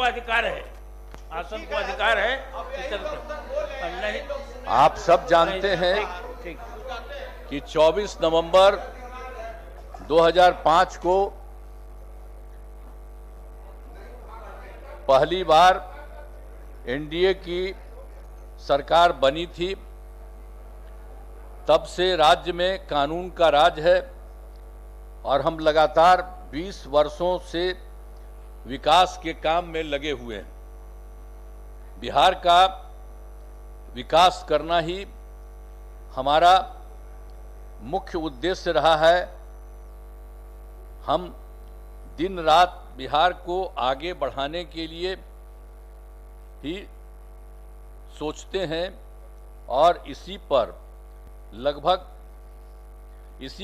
अधिकार है, आसन को अधिकार है। नहीं, आप सब जानते हैं ठीक। कि 24 नवंबर 2005 को पहली बार एनडीए की सरकार बनी थी। तब से राज्य में कानून का राज है और हम लगातार 20 वर्षों से विकास के काम में लगे हुए हैं। बिहार का विकास करना ही हमारा मुख्य उद्देश्य रहा है। हम दिन रात बिहार को आगे बढ़ाने के लिए ही सोचते हैं और इसी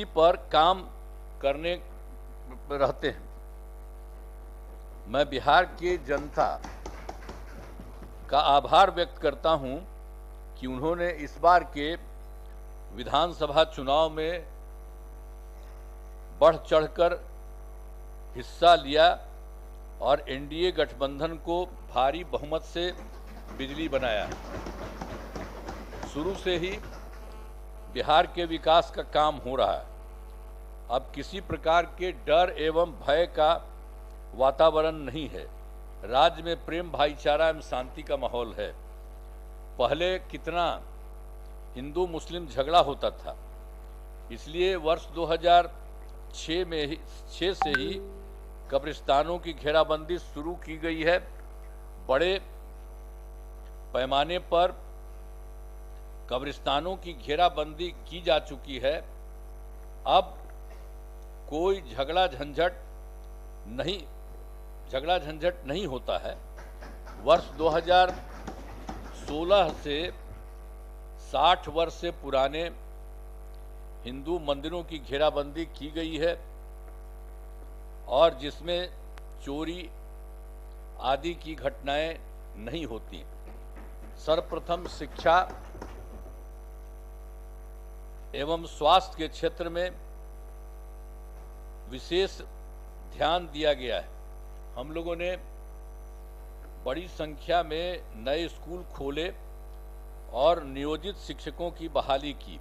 पर काम करने रहते हैं। मैं बिहार की जनता का आभार व्यक्त करता हूं कि उन्होंने इस बार के विधानसभा चुनाव में बढ़ चढ़कर हिस्सा लिया और एनडीए गठबंधन को भारी बहुमत से बिजली बनाया। शुरू से ही बिहार के विकास का काम हो रहा है। अब किसी प्रकार के डर एवं भय का वातावरण नहीं है। राज्य में प्रेम, भाईचारा एवं शांति का माहौल है। पहले कितना हिंदू मुस्लिम झगड़ा होता था, इसलिए वर्ष 2006 से ही कब्रिस्तानों की घेराबंदी शुरू की गई है। बड़े पैमाने पर कब्रिस्तानों की घेराबंदी की जा चुकी है। अब कोई झगड़ा झंझट नहीं होता है। वर्ष 2016 से 60 वर्ष से पुराने हिंदू मंदिरों की घेराबंदी की गई है और जिसमें चोरी आदि की घटनाएं नहीं होती। सर्वप्रथम शिक्षा एवं स्वास्थ्य के क्षेत्र में विशेष ध्यान दिया गया है। हम लोगों ने बड़ी संख्या में नए स्कूल खोले और नियोजित शिक्षकों की बहाली की।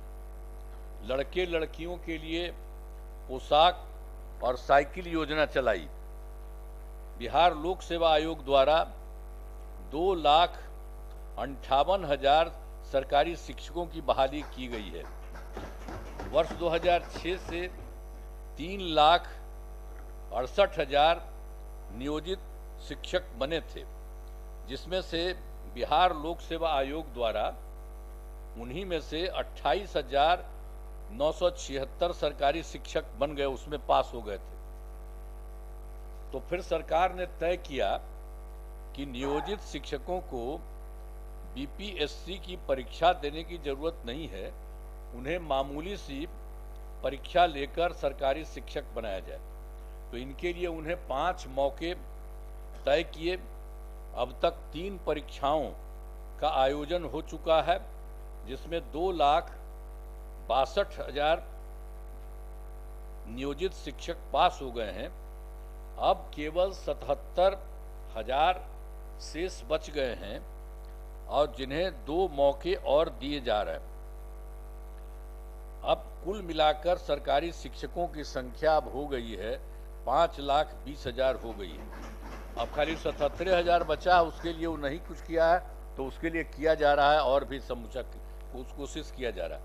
लड़के लड़कियों के लिए पोशाक और साइकिल योजना चलाई। बिहार लोक सेवा आयोग द्वारा 2,58,000 सरकारी शिक्षकों की बहाली की गई है। वर्ष 2006 से 3,68,000 नियोजित शिक्षक बने थे, जिसमें से बिहार लोक सेवा आयोग द्वारा उन्हीं में से 28,976 सरकारी शिक्षक बन गए, उसमें पास हो गए थे। तो फिर सरकार ने तय किया कि नियोजित शिक्षकों को बीपीएससी की परीक्षा देने की जरूरत नहीं है, उन्हें मामूली सी परीक्षा लेकर सरकारी शिक्षक बनाया जाए। तो इनके लिए उन्हें 5 मौके तय किए। अब तक 3 परीक्षाओं का आयोजन हो चुका है, जिसमें 2,62,000 नियोजित शिक्षक पास हो गए हैं। अब केवल 77,000 शेष बच गए हैं और जिन्हें 2 मौके और दिए जा रहे हैं। अब कुल मिलाकर सरकारी शिक्षकों की संख्या अब हो गई है 5,20,000 हो गई है। अब खाली 77,000 बचा, उसके लिए वो नहीं कुछ किया है, तो उसके लिए किया जा रहा है और भी समूचा कोशिश किया जा रहा है।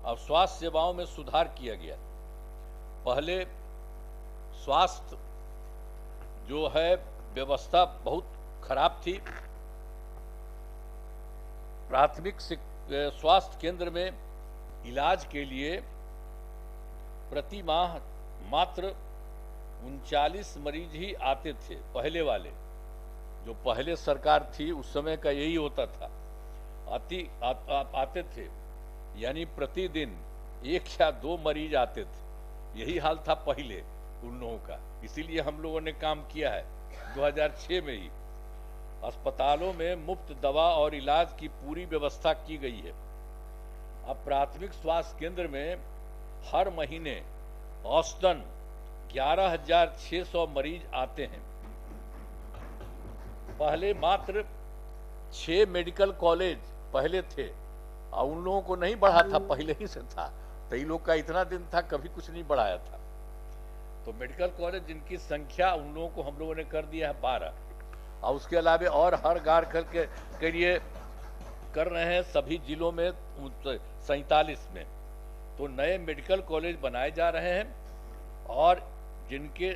अब स्वास्थ्य सेवाओं में सुधार किया गया। पहले स्वास्थ्य जो है व्यवस्था बहुत खराब थी। प्राथमिक स्वास्थ्य केंद्र में इलाज के लिए प्रति माह मात्र 39 मरीज ही आते थे। पहले वाले जो पहले सरकार थी उस समय का यही होता था, आते थे, यानी प्रतिदिन 1 या 2 मरीज आते थे। यही हाल था पहले उन लोगों का। इसीलिए हम लोगों ने काम किया है 2006 में ही। अस्पतालों में मुफ्त दवा और इलाज की पूरी व्यवस्था की गई है। अब प्राथमिक स्वास्थ्य केंद्र में हर महीने औसतन 11,600 मरीज आते हैं। पहले मात्र 6 मेडिकल कॉलेज पहले थे और उन लोगों को नहीं बढ़ा था, पहले ही से था। तो इन लोग का इतना दिन था, कभी कुछ नहीं बढ़ाया था। तो मेडिकल कॉलेज जिनकी संख्या उन लोगों को हम लोगों ने कर दिया है 12, और उसके अलावा और हर गार के लिए कर रहे हैं सभी जिलों में 47 में। तो नए मेडिकल कॉलेज बनाए जा रहे हैं और जिनके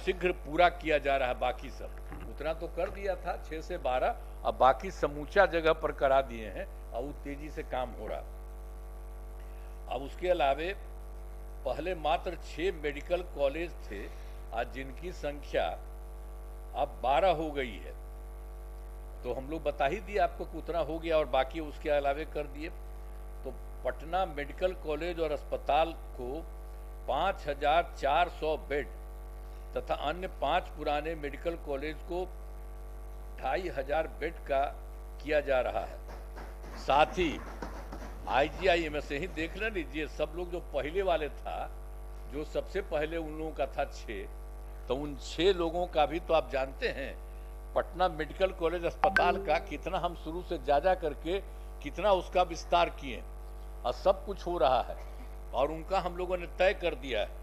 शीघ्र पूरा किया जा रहा है। बाकी सब उतना तो कर दिया था 6 से 12, अब बाकी समूचा जगह पर करा दिए हैं और वो तेजी से काम हो रहा। अब उसके अलावे पहले मात्र 6 मेडिकल कॉलेज थे, आज जिनकी संख्या अब 12 हो गई है। तो हम लोग बता ही दिए आपको कि उतना हो गया और बाकी उसके अलावे कर दिए। तो पटना मेडिकल कॉलेज और अस्पताल को 5400 बेड तथा अन्य 5 पुराने मेडिकल कॉलेज को 2500 बेड का किया जा रहा है। साथ ही IGIMS से ही देख ले लीजिए, सब लोग जो पहले वाले था, जो सबसे पहले उन लोगों का था 6, तो उन 6 लोगों का भी तो आप जानते हैं पटना मेडिकल कॉलेज अस्पताल का कितना हम शुरू से जा करके कितना उसका विस्तार किए और सब कुछ हो रहा है और उनका हम लोगों ने तय कर दिया है